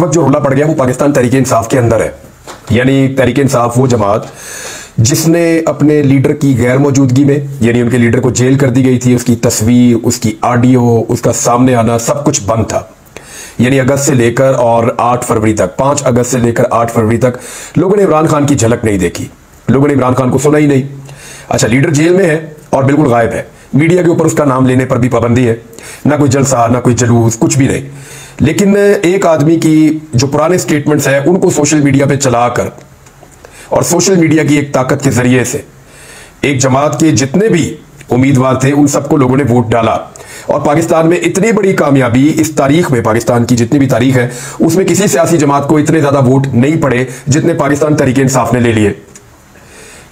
वक्त जो रोला पड़ गया वो पाकिस्तान तहरीक इंसाफ के अंदर है। यानी तहरीक इंसाफ वो जमात जिसने अपने लीडर की गैर मौजूदगी में, यानी उनके लीडर को जेल कर दी गई थी, उसकी तस्वीर, उसकी ऑडियो, उसका सामने आना सब कुछ बंद था। यानी अगस्त से लेकर और 8 फरवरी तक, 5 अगस्त से लेकर 8 फरवरी तक लोगों ने इमरान खान की झलक नहीं देखी, लोगों ने इमरान खान को सुना ही नहीं। अच्छा, लीडर जेल में है और बिल्कुल गायब है, मीडिया के ऊपर उसका नाम लेने पर भी पाबंदी है, ना कोई जलसा, ना कोई जुलूस, कुछ भी नहीं। लेकिन एक आदमी की जो पुराने स्टेटमेंट्स हैं उनको सोशल मीडिया पे चलाकर और सोशल मीडिया की एक ताकत के जरिए से एक जमात के जितने भी उम्मीदवार थे उन सबको लोगों ने वोट डाला। और पाकिस्तान में इतनी बड़ी कामयाबी इस तारीख में, पाकिस्तान की जितनी भी तारीख है उसमें किसी सियासी जमात को इतने ज्यादा वोट नहीं पड़े जितने पाकिस्तान तहरीक इंसाफ ने ले लिए।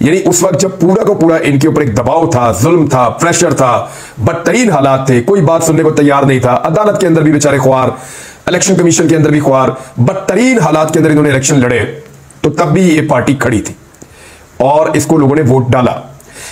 यानी उस वक्त जब पूरा का पूरा इनके ऊपर एक दबाव था, जुल्म था, प्रेशर था, बदतरीन हालात थे, कोई बात सुनने को तैयार नहीं था, अदालत के अंदर भी बेचारे ख्वार, इलेक्शन कमीशन के अंदर भी ख्वार, बदतरीन हालात के अंदर इन्होंने इलेक्शन लड़े, तो तब भी ये पार्टी खड़ी थी और इसको लोगों ने वोट डाला।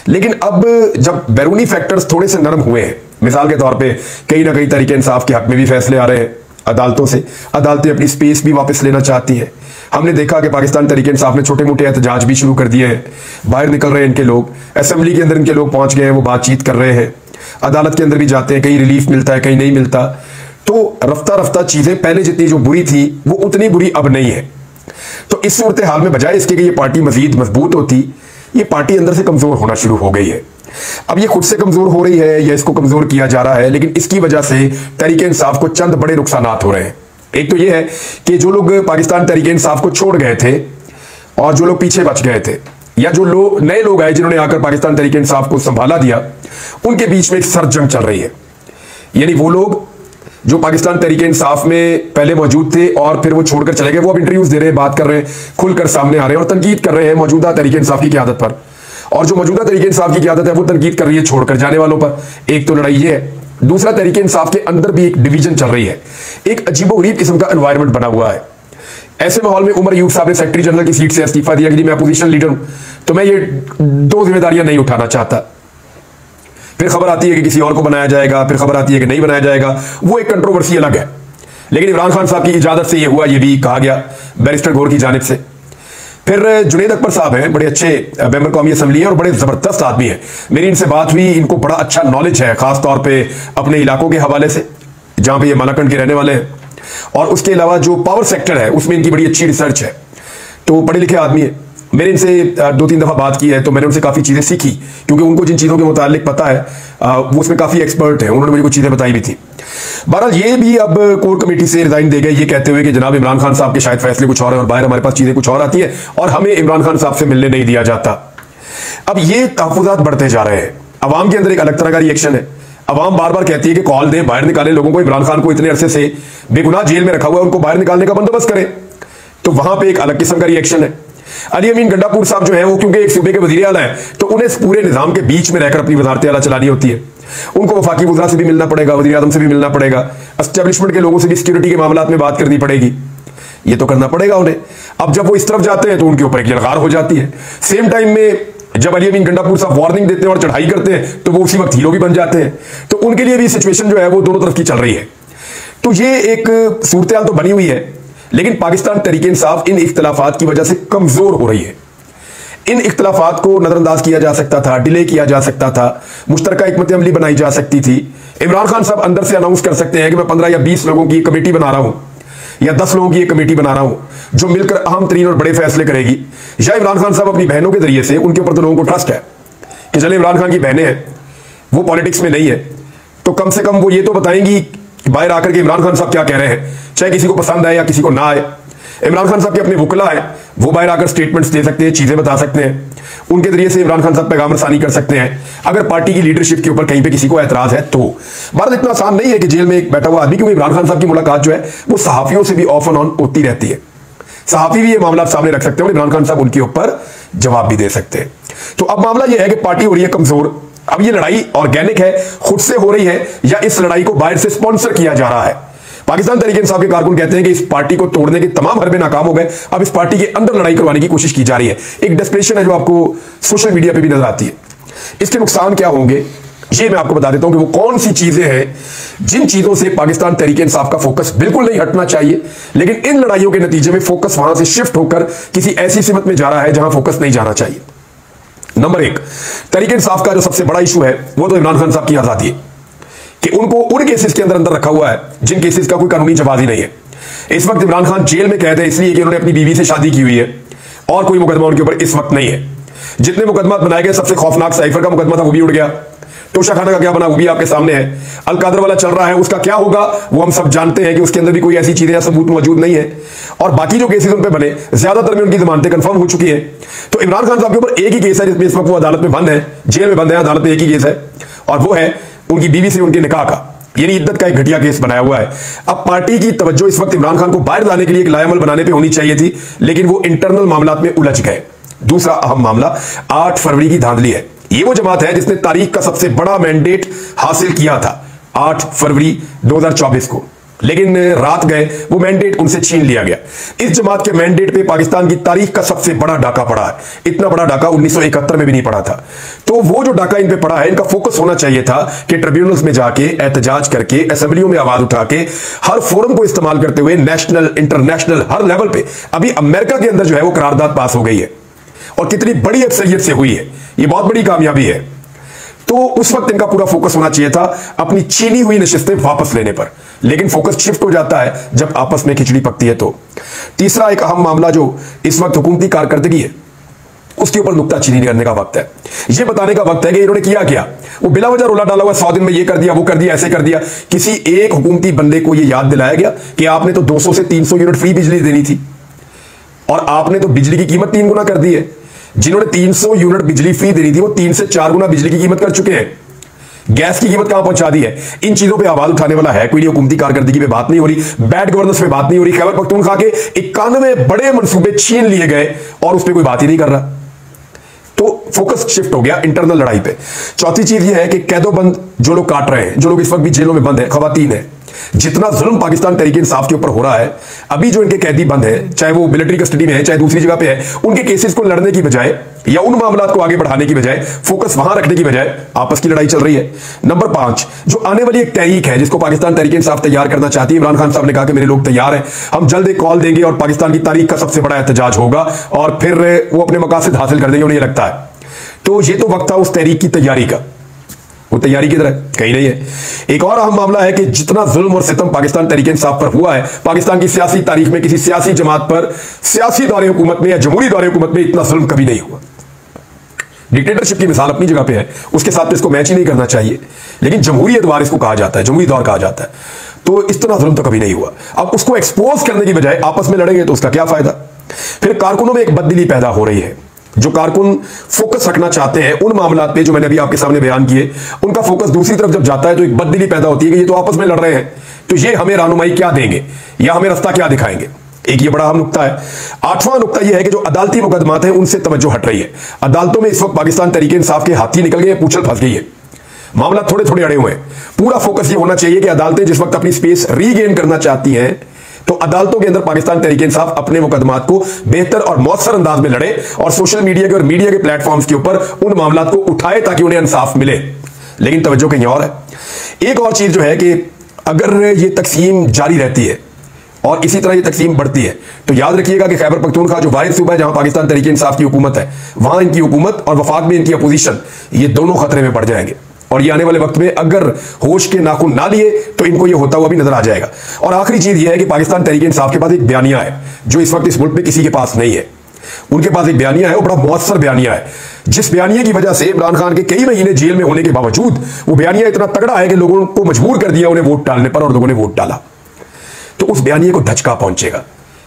लेकिन अब जब बैरूनी फैक्टर्स थोड़े से नरम हुए हैं, मिसाल के तौर पे कहीं ना कहीं तहरीक इंसाफ के हक में भी फैसले आ रहे हैं अदालतों से, अदालतें अपनी स्पेस भी वापस लेना चाहती हैं। हमने देखा कि पाकिस्तान तहरीक इंसाफ ने छोटे मोटे एहतजाज भी शुरू कर दिए हैं, बाहर निकल रहे हैं इनके लोग, असेंबली के अंदर इनके लोग पहुंच गए हैं, वो बातचीत कर रहे हैं, अदालत के अंदर भी जाते हैं, कहीं रिलीफ मिलता है, कहीं नहीं मिलता। तो रफ्ता रफ्ता चीजें पहले जितनी जो बुरी थी वो उतनी बुरी अब नहीं है। तो इस सूरत हाल में बजाय इसके कि ये पार्टी मजीद मजबूत होती, ये पार्टी अंदर से कमजोर होना शुरू हो गई है। अब ये खुद से कमजोर हो रही है या इसको कमजोर किया जा रहा है, लेकिन इसकी वजह से तहरीक इंसाफ को चंद बड़े नुकसानात हो रहे हैं। एक तो ये है कि जो लोग पाकिस्तान तहरीक इंसाफ को छोड़ गए थे और जो लोग पीछे बच गए थे, या जो लोग नए लोग आए जिन्होंने आकर पाकिस्तान तहरीक इंसाफ को संभाला दिया, उनके बीच में एक सर्द जंग चल रही है। यानी वो लोग जो पाकिस्तान तहरीक इंसाफ में पहले मौजूद थे और फिर वो छोड़कर चले गए, वो अब इंटरव्यूज दे रहे हैं, बात कर रहे हैं, खुलकर सामने आ रहे हैं और तनकीद कर रहे हैं मौजूदा तहरीक इंसाफ की क़यादत पर। और जो मौजूदा तहरीक इंसाफ की क़यादत है वो तनकीद कर रही है छोड़कर जाने वालों पर। एक तो लड़ाई ये है, दूसरा तहरीक इंसाफ के अंदर भी एक डिवीजन चल रही है, एक अजीबोगरीब किस्म का एनवायरनमेंट बना हुआ है। ऐसे माहौल में उमर यूब साहब ने सेक्रेटरी जनरल की सीट से इस्तीफा दिया कि जी मैं अपोजिशन लीडर हूं तो मैं ये 2 जिम्मेदारियां नहीं उठाना चाहता। फिर खबर आती है कि किसी और को बनाया जाएगा, फिर खबर आती है कि नहीं बनाया जाएगा, वो एक कंट्रोवर्सी अलग है। लेकिन इमरान खान साहब की इजाजत से ये हुआ, ये भी कहा गया बैरिस्टर गौर की जानिब से। फिर जुनैद अकबर साहब हैं, बड़े अच्छे मेंबर कौमी असम्बली हैं और बड़े जबरदस्त आदमी हैं, मेरी इनसे बात हुई, इनको बड़ा अच्छा नॉलेज है खास तौर पे अपने इलाकों के हवाले से जहां पे ये मालाकंड के रहने वाले हैं, और उसके अलावा जो पावर सेक्टर है उसमें इनकी बड़ी अच्छी रिसर्च है। तो पढ़े लिखे आदमी है, मैंने इनसे 2-3 दफा बात की है तो मैंने उनसे काफी चीजें सीखी, क्योंकि उनको जिन चीजों के मुतालिक पता है वो उसमें काफी एक्सपर्ट है, उन्होंने मुझे कुछ चीजें बताई भी थी। बहरहाल ये भी अब कोर कमेटी से रिजाइन दे गए, ये कहते हुए कि जनाब इमरान खान साहब के शायद फैसले कुछ और है और बाहर हमारे पास चीजें कुछ और आती है और हमें इमरान खान साहब से मिलने नहीं दिया जाता। अब ये तहफुजात बढ़ते जा रहे हैं, अवाम के अंदर एक अलग तरह का रिएक्शन है। अवाम बार बार कहती है कि कॉल दें, बाहर निकालें लोगों को, इमरान खान को इतने अरसे से बेगुनाह जेल में रखा हुआ है, उनको बाहर निकालने का बंदोबस्त करें। तो वहां पर एक अलग किस्म का रिएक्शन है। अली अमीन गंडापुर साहब जो है वो क्योंकि एक सूबे के वजीर आला है तो उन्हें पूरे निजाम के बीच में रहकर अपनी वजारत आला चलानी होती है, उनको वफाकी वज़रा से भी मिलना पड़ेगा, वज़ीर आज़म से भी मिलना पड़ेगा, एस्टेब्लिशमेंट के लोगों से भी सिक्योरिटी के मामलात में बात करनी पड़ेगी, ये तो करना पड़ेगा उन्हें। अब जब वो इस तरफ जाते हैं तो उनके ऊपर एक यलगार हो जाती है। सेम टाइम में जब अली अमीन गंडापुर साहब वार्निंग देते हैं और चढ़ाई करते हैं तो वो उसी वक्त हीरो भी बन जाते हैं। तो उनके लिए भी सिचुएशन जो है वो दोनों तरफ की चल रही है। तो ये एक सूरत हाल तो बनी हुई है, लेकिन पाकिस्तान तहरीक इंसाफ इन इख्तलाफात की वजह से कमजोर हो रही है। इन इख्तलाफात को नजरअंदाज किया जा सकता था, डिले किया जा सकता था, मुश्तरका हिकमत अमली बनाई जा सकती थी। इमरान खान साहब अंदर से अनाउंस कर सकते हैं कि मैं 15 या 20 लोगों की कमेटी बना रहा हूं या 10 लोगों की एक कमेटी बना रहा हूं जो मिलकर अहम तरीन और बड़े फैसले करेगी। या इमरान खान साहब अपनी बहनों के जरिए से, उनके ऊपर तो लोगों को ट्रस्ट है कि चले इमरान खान की बहनें हैं, वो पॉलिटिक्स में नहीं है, तो कम से कम वो ये तो बताएंगी बाहर आकर के इमरान खान साहब क्या कह रहे हैं, चाहे किसी को पसंद आए या किसी को ना आए। इमरान खान साहब के अपने वकला है, वो बाहर आकर स्टेटमेंट्स दे सकते हैं, चीजें बता सकते हैं, उनके जरिए से इमरान खान साहब पैगाम रसानी कर सकते हैं अगर पार्टी की लीडरशिप के ऊपर कहीं पे किसी को एतराज है तो। बात इतना आसान नहीं है कि जेल में एक बैठा हुआ आदमी, क्योंकि इमरान खान साहब की मुलाकात जो है वो सहाफियों से भी ऑफ एंड ऑन होती रहती है, सहाफी भी ये मामला सामने रख सकते हैं और इमरान खान साहब उनके ऊपर जवाब भी दे सकते हैं। तो अब मामला यह है कि पार्टी हो रही है कमजोर। अब ये लड़ाई ऑर्गेनिक है, खुद से हो रही है, या इस लड़ाई को बाहर से स्पॉन्सर किया जा रहा है। पाकिस्तान तहरीक इंसाफ के कारकुन कहते हैं कि इस पार्टी को तोड़ने के तमाम हरबे नाकाम हो गए, अब इस पार्टी के अंदर लड़ाई करवाने की कोशिश की जा रही है। एक डेस्परेशन है जो आपको सोशल मीडिया पे भी नजर आती है। इसके नुकसान क्या होंगे ये मैं आपको बता देता हूं कि वो कौन सी चीजें हैं जिन चीजों से पाकिस्तान तहरीक इंसाफ का फोकस बिल्कुल नहीं हटना चाहिए, लेकिन इन लड़ाइयों के नतीजे में फोकस वहां से शिफ्ट होकर किसी ऐसी सिमत में जा रहा है जहां फोकस नहीं जाना चाहिए। नंबर एक, तहरीक इंसाफ का जो सबसे बड़ा इशू है वो तो इमरान खान साहब की आजादी है कि उनको उन केसेस के अंदर रखा हुआ है जिन केसेस का कोई कानूनी जवाब ही नहीं है। इस वक्त इमरान खान जेल में कैद है इसलिए कि उन्होंने अपनी बीवी से शादी की हुई है और कोई मुकदमा उनके ऊपर इस वक्त नहीं है। जितने मुकदमा बनाए गए, सबसे खौफनाक साइफर का मुकदमा था, वो भी उड़ गया। तोशा खाना का क्या बना वो भी आपके सामने है। अल कादर वाला चल रहा है, उसका क्या होगा वो हम सब जानते हैं कि उसके अंदर भी कोई ऐसी चीजें या सबूत मौजूद नहीं है। और बाकी जो केसेस उन पे बने, ज्यादातर में उनकी जमानतें कंफर्म हो चुकी है। तो इमरान खान साहब के ऊपर एक ही केस है जिसमें इस वक्त वो अदालत में बंद है, जेल में बंद है, अदालत में एक ही केस है और वो है उनकी बीवी से उनके निकाह का, यानी इद्दत का एक घटिया केस बनाया हुआ है। अब पार्टी की तवज्जो इस वक्त इमरान खान को बाहर लाने के लिए एक लाएमल बनाने पे होनी चाहिए थी, लेकिन वो इंटरनल मामलात में उलझ गए। दूसरा अहम मामला 8 फरवरी की धांधली है। ये वो जमात है जिसने तारीख का सबसे बड़ा मैंडेट हासिल किया था 8 फरवरी 2024 को, लेकिन रात गए वो मैंडेट उनसे छीन लिया गया। इस जमात के मैंडेट पे पाकिस्तान की तारीख का सबसे बड़ा डाका पड़ा है। इतना बड़ा डाका 1971 में भी नहीं पड़ा था। तो वो जो डाका इन पे पड़ा है, इनका फोकस होना चाहिए था कि ट्रिब्यूनल्स में जाके एहतजाज करके, असेंबलियों में आवाज उठा के, हर फोरम को इस्तेमाल करते हुए नेशनल इंटरनेशनल हर लेवल पे, अभी अमेरिका के अंदर जो है वो करारदाद पास हो गई है और कितनी बड़ी अक्सरियत से हुई है, ये बहुत बड़ी कामयाबी है। तो उस वक्त इनका पूरा फोकस होना चाहिए था अपनी छीनी हुई नशिस्तें वापस लेने पर, लेकिन फोकस शिफ्ट हो जाता है जब आपस में खिचड़ी पकती है। तो तीसरा एक अहम मामला जो इस वक्त हुकूमती कारकर्दगी है, उसके ऊपर नुक्ताचीनी करने का वक्त है। यह बताने का वक्त है कि इन्होंने किया क्या। वो बिला वजह रोला डाला हुआ 100 दिन में ये कर दिया, वो कर दिया, ऐसे कर दिया। किसी एक हुकूमती बंदे को यह याद दिलाया गया कि आपने तो 200 से 300 यूनिट फ्री बिजली देनी थी और आपने तो बिजली की कीमत 3 गुना कर दी है। जिन्होंने 300 यूनिट बिजली फ्री देनी थी वो 3 से 4 गुना बिजली की कीमत कर चुके हैं। गैस की कीमत कहां पहुंचा दी है। इन चीजों पे आवाज उठाने वाला है कोई नहीं। हुकूमती कारकर्दगी पे बात नहीं हो रही, बैड गवर्नेंस पे बात नहीं हो रही। खैबर पख्तूनख्वा के 91 बड़े मंसूबे छीन लिए गए और उस पर कोई बात ही नहीं कर रहा। तो फोकस शिफ्ट हो गया इंटरनल लड़ाई पे। चौथी चीज यह है कि कैदोबंद जो लोग काट रहे हैं, जो लोग इस वक्त भी जेलों में बंद है, खवातीन है, जितना जुल्म पाकिस्तान तहरीक इंसाफ के ऊपर हो रहा है, अभी जो इनके कैदी बंद है, चाहे वो मिलिट्री कस्टडी में है चाहे दूसरी जगह पे है, उनके केसेस को लड़ने की बजाय या उन मामलात को आगे बढ़ाने की बजाय, फोकस वहां रखने की बजाय आपस की लड़ाई चल रही है। नंबर 5, जो आने वाली एक तहरीक है जिसको पाकिस्तान तहरीक इंसाफ तैयार करना चाहती है, इमरान खान साहब ने कहा कि मेरे लोग तैयार हैं, हम जल्द एक कॉल देंगे और पाकिस्तान की तारीख का सबसे बड़ा एहतजाज होगा और फिर वो अपने मकासद हासिल कर देंगे, उन्हें लगता है। तो ये तो वक्त था उस तहरीक की तैयारी का, वो तैयारी की तरह कहीं नहीं है। एक और अहम मामला है कि जितना जुल्म और सितम पाकिस्तान तहरीक इंसाफ पर हुआ है, पाकिस्तान की सियासी तारीख में किसी सियासी जमात पर सियासी दौरे हुकूमत में या जमहूरी दौरे हुकूमत में इतना जुल्म कभी नहीं हुआ। डिक्टेटरशिप की मिसाल अपनी जगह पे है, उसके साथ तो इसको मैच ही नहीं करना चाहिए, लेकिन जमहूरी अदवार इसको कहा जाता है, जमहूरी दौर कहा जाता है। तो इस तरह जुल्म तो कभी नहीं हुआ। अब उसको एक्सपोज करने की बजाय आपस में लड़ेंगे तो उसका क्या फायदा। फिर कारकुनों में एक बददिली पैदा हो रही है। जो कारकुन फोकस रखना चाहते हैं उन मामलात पे जो मैंने अभी आपके सामने बयान किए, उनका फोकस दूसरी तरफ जब जाता है तो एक बददिली पैदा होती है कि ये तो आपस में लड़ रहे हैं, तो ये हमें रहनुमाई क्या देंगे या हमें रास्ता क्या दिखाएंगे। एक ये बड़ा अहम नुक्ता है। 8वां नुक्ता यह है कि जो अदालती मुकदमात हैं उनसे तवज्जो हट रही है। अदालतों में इस वक्त पाकिस्तान तहरीक इंसाफ के हाथी निकल गए, पूंछल फंस गई है, मामला थोड़े थोड़े अड़े हुए हैं। पूरा फोकस ये होना चाहिए कि अदालतें जिस वक्त अपनी स्पेस रीगेन करना चाहती हैं तो अदालतों के अंदर पाकिस्तान तहरीक इंसाफ अपने मुकदमात को बेहतर और मौसर अंदाज में लड़े और सोशल मीडिया के और मीडिया के प्लेटफॉर्म्स के ऊपर उन मामलात को उठाए ताकि उन्हें इंसाफ मिले। लेकिन तवज्जो कहीं और है। एक और चीज जो है कि अगर ये तकसीम जारी रहती है और इसी तरह ये तकसीम बढ़ती है तो याद रखिएगा कि खैबर पख्तूनख्वा जो वाहिद सूबा है जहां पाकिस्तान तहरीक इंसाफ की हुकूमत है, वहां इनकी हुकूमत और वफाक में इनकी अपोजिशन, ये दोनों खतरे में पड़ जाएंगे और ये आने वाले वक्त में अगर होश के नाखून ना लिए तो इनको ये होता हुआ भी नजर आ जाएगा। और आखिरी चीज ये है कि पाकिस्तान तहरीक इंसाफ के पास एक बयानिया है जो इस वक्त इस मुल्क में किसी के पास नहीं है। उनके पास एक बयानिया है, वो बड़ा मुअस्सर बयानिया है, जिस बयानिया की वजह से इमरान खान के कई महीने जेल में होने के बावजूद वो बयानिया इतना तगड़ा है कि लोगों को मजबूर कर दिया उन्हें वोट डालने पर और लोगों ने वोट डाला। तो उस बयानिया को धचका पहुंचेगा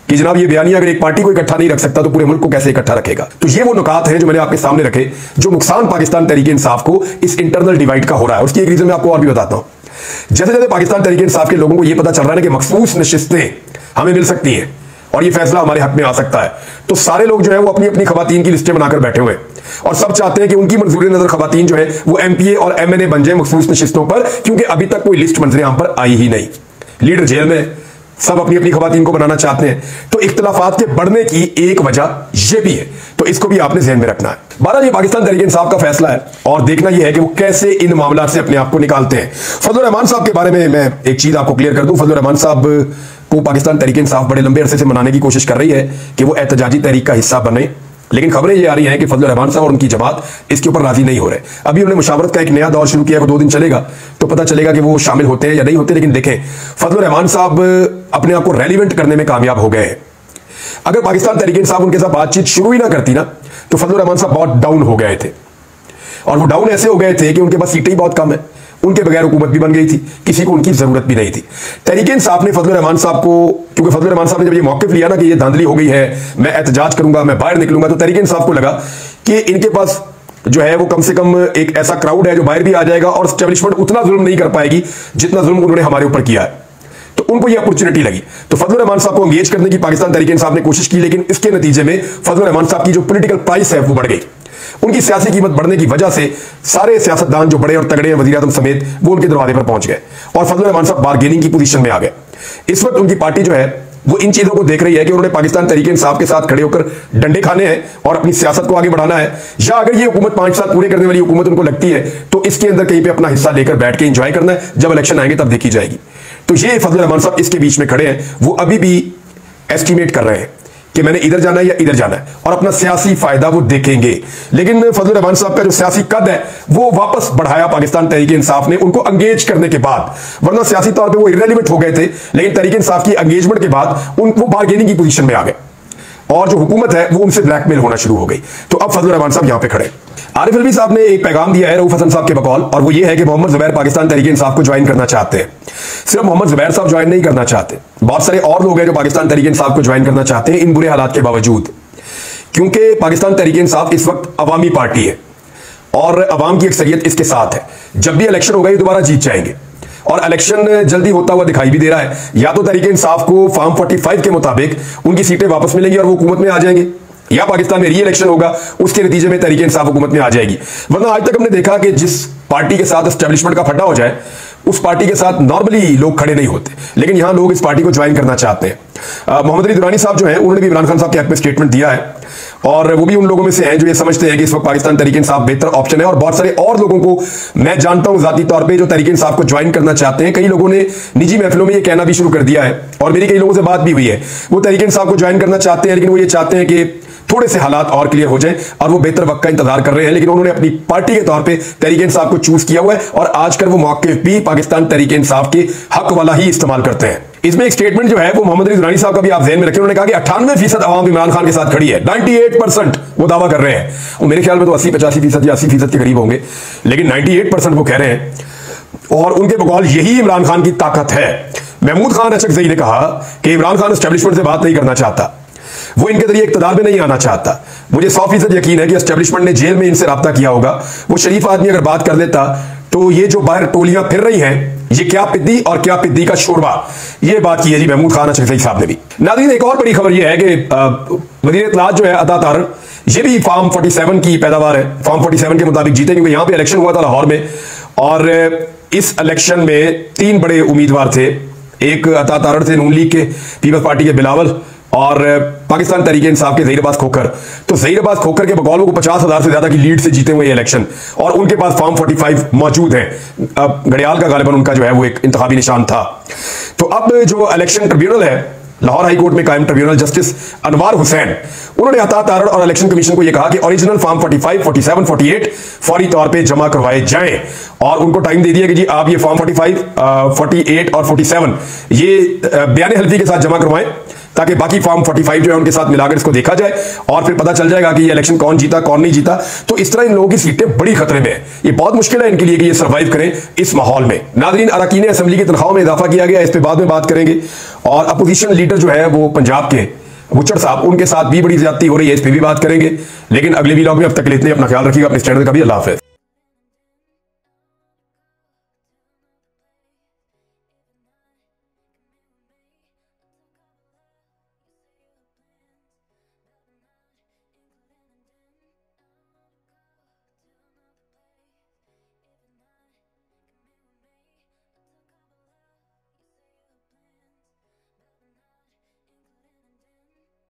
कि जनाब ये बयानिया अगर एक पार्टी को इकट्ठा नहीं रख सकता तो पूरे मुल्क को कैसे इकट्ठा रखेगा। तो ये वो नुकात हैं जो मैंने आपके सामने रखे, जो नुकसान पाकिस्तान तहरीक इंसाफ को इस इंटरनल डिवाइड का हो रहा है। उसकी एक रीजन मैं आपको और भी बताता हूं। जैसे जैसे पाकिस्तान तहरीक इंसाफ के लोगों को यह पता चल रहा है कि मखसूस नशिस्तें हमें मिल सकती हैं और यह फैसला हमारे हक में आ सकता है, तो सारे लोग जो है वो अपनी अपनी खवातीन की लिस्टें बनाकर बैठे हुए हैं और सब चाहते हैं कि उनकी मंजूरी नजर खवातीन जो है वो MPA और MNA बन जाए मखसूस नशिस्तों पर, क्योंकि अभी तक कोई लिस्ट मंजर आम पर आई ही नहीं। लीडर जेल में, सब अपनी अपनी खवातीन को बनाना चाहते हैं, तो इख्तिलाफात के बढ़ने की एक वजह यह भी है, तो इसको भी आपने ध्यान में रखना है। बहरहाल ये पाकिस्तान तहरीक इंसाफ का फैसला है और देखना यह है कि वो कैसे इन मामलों से अपने आप को निकालते हैं। फजलुर रहमान साहब के बारे में मैं एक चीज आपको क्लियर कर दूं, फजलुर रहमान साहब को पाकिस्तान तहरीक इंसाफ बड़े लंबे अरसे से मनाने की कोशिश कर रही है कि वो एहतजाजी तहरीक का हिस्सा बने, लेकिन खबरें ये आ रही हैं कि फजलुर रहमान साहब और उनकी जमात इसके ऊपर राजी नहीं हो रहे। अभी उन्होंने मुशावरत का एक नया दौर शुरू किया, वो 2 दिन चलेगा तो पता चलेगा कि वो शामिल होते हैं या नहीं होते। लेकिन देखें, फजलुर रहमान साहब अपने आप को रेलिवेंट करने में कामयाब हो गए हैं। अगर पाकिस्तान तहरीक इंसाफ उनके साथ बातचीत शुरू ही ना करती ना, तो फजलुर रहमान साहब बहुत डाउन हो गए थे, और वो डाउन ऐसे हो गए थे कि उनके पास सीटें ही बहुत कम है, उनके बगैर हुकूमत भी बन गई थी, किसी को उनकी जरूरत भी नहीं थी। तहरीक इंसाफ ने फजलुर रहमान साहब को, क्योंकि फजलुर रहमान साहब ने जब ये मौक़िफ़ लिया ना कि ये धांधली हो गई है, मैं एहतजाज करूंगा, मैं बाहर निकलूंगा, तो तहरीक इंसाफ को लगा कि इनके पास जो है वो कम से कम एक ऐसा क्राउड है जो बाहर भी आ जाएगा और एस्टेब्लिशमेंट उतना जुल्म नहीं कर पाएगी जितना जुल्म उन्होंने हमारे ऊपर किया है। तो उनको ये अपॉर्चुनिटी लगी, तो फजलुर रहमान साहब को एंगेज करने की पाकिस्तान तहरीक इंसाफ ने कोशिश की, लेकिन इसके नतीजे में फजलुर रहमान साहब की जो पॉलिटिकल प्राइस है वो बढ़ गई। उनकी सियासी कीमत बढ़ने की वजह से सारे सियासतदान जो बड़े और तगड़े हैं, वज़ीर आज़म समेत, वो उनके दरवाजे पर पहुंच गए और फजलुर रहमान साहब बार्गेनिंग की पोजीशन में आ गए। इस वक्त उनकी पार्टी जो है वो इन चीजों को देख रही है कि उन्होंने पाकिस्तान तहरीक इंसाफ के साथ खड़े होकर डंडे खाने हैं और अपनी सियासत को आगे बढ़ाना है, या अगर ये हुकूमत 5 साल पूरे करने वाली हुकूमत उनको लगती है तो इसके अंदर कहीं पे अपना हिस्सा लेकर बैठ के एंजॉय करना है, जब इलेक्शन आएंगे तब देखी जाएगी। तो ये फजलुर रहमान साहब इसके बीच में खड़े हैं, वो अभी भी एस्टिमेट कर रहे हैं कि मैंने इधर जाना है या इधर जाना है, और अपना सियासी फायदा वो देखेंगे। लेकिन फजलुर रहमान साहब का जो सियासी कद है वो वापस बढ़ाया पाकिस्तान तहरीक इंसाफ ने उनको एंगेज करने के बाद, वरना सियासी तौर पे वो इररेलेवेंट हो गए थे, लेकिन तहरीक इंसाफ की एंगेजमेंट के बाद उनको बार्गेनिंग की पोजीशन में आ गए और जो हुकूमत है वो उनसे ब्लैकमेल होना शुरू हो गई। तो अब फजलुर रहमान साहब यहां पे खड़े। आरिफ अलवी साहब ने एक पैगाम दिया है रऊफ हसन साहब के बकौल, और वो ये है कि मोहम्मद जुबैर पाकिस्तान तहरीक इंसाफ को ज्वाइन करना चाहते हैं। सिर्फ मोहम्मद जुबैर साहब ज्वाइन नहीं करना चाहते, बहुत सारे और लोग हैं जो पाकिस्तान तहरीक इंसाफ को ज्वाइन करना चाहते हैं इन बुरे हालात के बावजूद, क्योंकि पाकिस्तान तहरीक इंसाफ इस वक्त अवामी पार्टी है और अवाम की अक्सरियत इसके साथ है। जब भी इलेक्शन होगा ये दोबारा जीत जाएंगे, और इलेक्शन जल्दी होता हुआ दिखाई भी दे रहा है। या तो तहरीक इंसाफ को फॉर्म 45 के मुताबिक उनकी सीटें वापस मिलेंगी और वो हुकूमत में आ जाएंगे, या पाकिस्तान में री इलेक्शन होगा, उसके नतीजे में तहरीक इंसाफ हुकूमत में आ जाएगी। वरना आज तक हमने देखा कि जिस पार्टी के साथ एस्टेब्लिशमेंट का फटा हो जाए उस पार्टी के साथ नॉर्मली लोग खड़े नहीं होते, लेकिन यहां लोग इस पार्टी को ज्वाइन करना चाहते हैं। मोहम्मद अली दुरानी साहब जो हैं उन्होंने भी इमरान खान साहब के हक में स्टेटमेंट दिया है, और वो भी उन लोगों में से हैं जो ये समझते हैं कि इस वक्त पाकिस्तान तहरीक इंसाफ बेहतर ऑप्शन है। और बहुत सारे और लोगों को मैं जानता हूं जाती तौर पे जो तहरीक इंसाफ को ज्वाइन करना चाहते हैं। कई लोगों ने निजी महफिलों में ये कहना भी शुरू कर दिया है, और मेरी कई लोगों से बात भी हुई है, वो तहरीक इंसाफ को ज्वाइन करना चाहते हैं, लेकिन वो ये चाहते हैं कि थोड़े से हालात और क्लियर हो जाएं और वो बेहतर वक्त का इंतजार कर रहे हैं। लेकिन उन्होंने अपनी पार्टी के तौर पे तहरीक इंसाफ को चूज किया हुआ है, और आजकल वो मौके भी पाकिस्तान तहरीक इंसाफ के हक वाला ही इस्तेमाल करते हैं। इसमें एक स्टेटमेंट जो है वो मोहम्मद अली दुरानी साहब का भी आप ज़हन में रखें। उन्होंने कहा कि 98% आवाम इमरान खान के साथ खड़ी है, 98% वो दावा कर रहे हैं, और मेरे ख्याल में तो 80-85% या 80% के करीब होंगे, लेकिन 98% वो कह रहे हैं, और उनके बकौल यही इमरान खान की ताकत है। महमूद खान अचकज़ई ने कहा कि इमरान खान एस्टेब्लिशमेंट से बात नहीं करना चाहता, वो इनके जरिए इक़्तिदार में नहीं आना चाहता। मुझे 100% यकीन है कि एस्टेब्लिशमेंट ने जेल में इनसे राब्ता किया होगा। वो शरीफ आदमी अगर बात कर लेता तो ये जो बाहर टोलियां फिर रही हैं, ये क्या पिद्दी और क्या पिद्दी का शोरबा, ये बात की है जी महमूद खान अचकज़ई साहब ने भी। नाज़रीन, एक और बड़ी खबर ये है कि वज़ीर इत्तलात जो है अता तारड़, ये भी फॉर्म 47 की पैदावार है, फॉर्म 47 के मुताबिक जीते, क्योंकि यहां पर इलेक्शन हुआ था लाहौर में, और इस इलेक्शन में 3 बड़े उम्मीदवार थे। एक अता तारड़ थे नून लीग के, पीपल्स पार्टी के बिलावल, और पाकिस्तान तहरीक इंसाफ के ज़हीर अब्बास खोखर। तो ज़हीर अब्बास खोखर के बकौल को 50,000 से ज्यादा की लीड से जीते हुए इलेक्शन, और उनके पास फॉर्म 45 मौजूद है। अब घड़ियाल का गालिबन उनका जो है वो एक इंतखाबी निशान था। तो अब जो इलेक्शन ट्रिब्यूनल है, लाहौर हाई कोर्ट में कायम ट्रिब्यूनल, जस्टिस अनवार हुसैन, उन्होंने अता तारड़ और इलेक्शन कमीशन को यह कहा कि ओरिजिनल फॉर्म 45, 47, 48 फौरी तौर पे जमा करवाए जाएं, और उनको टाइम दे दिया कि जी आप ये फॉर्म 45, 48 और 47 ये बयान हल्फी के साथ जमा करवाएं, ताकि बाकी फॉर्म 45 जो है उनके साथ मिलाकर इसको देखा जाए और फिर पता चल जाएगा कि ये इलेक्शन कौन जीता कौन नहीं जीता। तो इस तरह इन लोगों की सीटें बड़ी खतरे में है। ये बहुत मुश्किल है इनके लिए कि ये सर्वाइव करें इस माहौल में। नाज़रीन, अरकान असेंबली की तनख्वाहों में इजाफा किया गया, इस पर बाद में बात करेंगे। और अपोजिशन लीडर जो है वो पंजाब के बुचड़ साहब, उनके साथ भी बड़ी ज्यादती हो रही है, इस पर भी बात करेंगे। लेकिन अगले वीडियो में अब तक के लिए इतने, अपना ख्याल रखिएगा, अपने स्टैंडर्ड का भी। अल्लाह हाफ़िज़।